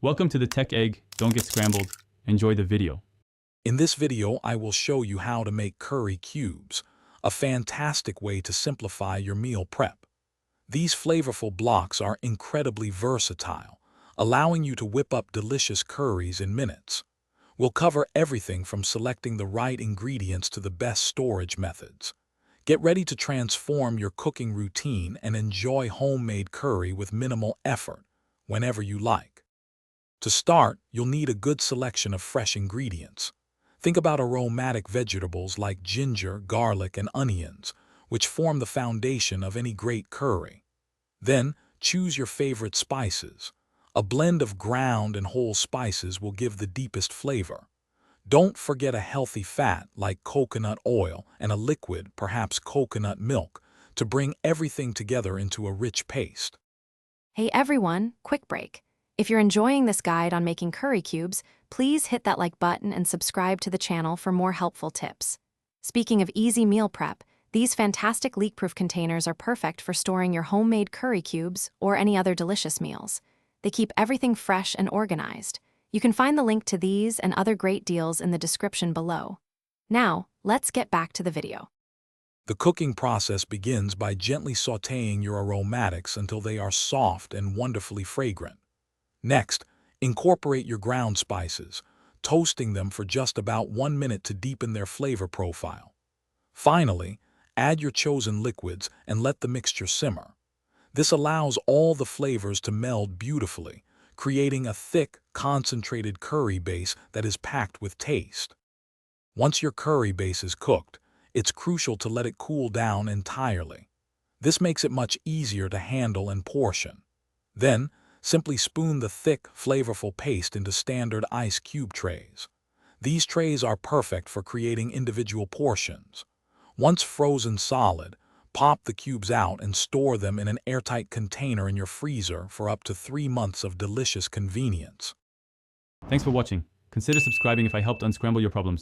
Welcome to the Tech Egg. Don't get scrambled. Enjoy the video. In this video, I will show you how to make curry cubes, a fantastic way to simplify your meal prep. These flavorful blocks are incredibly versatile, allowing you to whip up delicious curries in minutes. We'll cover everything from selecting the right ingredients to the best storage methods. Get ready to transform your cooking routine and enjoy homemade curry with minimal effort, whenever you like. To start, you'll need a good selection of fresh ingredients. Think about aromatic vegetables like ginger, garlic, and onions, which form the foundation of any great curry. Then, choose your favorite spices. A blend of ground and whole spices will give the deepest flavor. Don't forget a healthy fat like coconut oil and a liquid, perhaps coconut milk, to bring everything together into a rich paste. Hey everyone, quick break. If you're enjoying this guide on making curry cubes, please hit that like button and subscribe to the channel for more helpful tips. Speaking of easy meal prep, these fantastic leak-proof containers are perfect for storing your homemade curry cubes or any other delicious meals. They keep everything fresh and organized. You can find the link to these and other great deals in the description below. Now, let's get back to the video. The cooking process begins by gently sautéing your aromatics until they are soft and wonderfully fragrant. Next, incorporate your ground spices, toasting them for just about 1 minute to deepen their flavor profile. Finally, add your chosen liquids and let the mixture simmer. This allows all the flavors to meld beautifully, creating a thick, concentrated curry base that is packed with taste. Once your curry base is cooked, it's crucial to let it cool down entirely. This makes it much easier to handle and portion. Then, simply spoon the thick, flavorful paste into standard ice cube trays. These trays are perfect for creating individual portions. Once frozen solid, pop the cubes out and store them in an airtight container in your freezer for up to 3 months of delicious convenience. Thanks for watching. Consider subscribing if I helped unscramble your problems.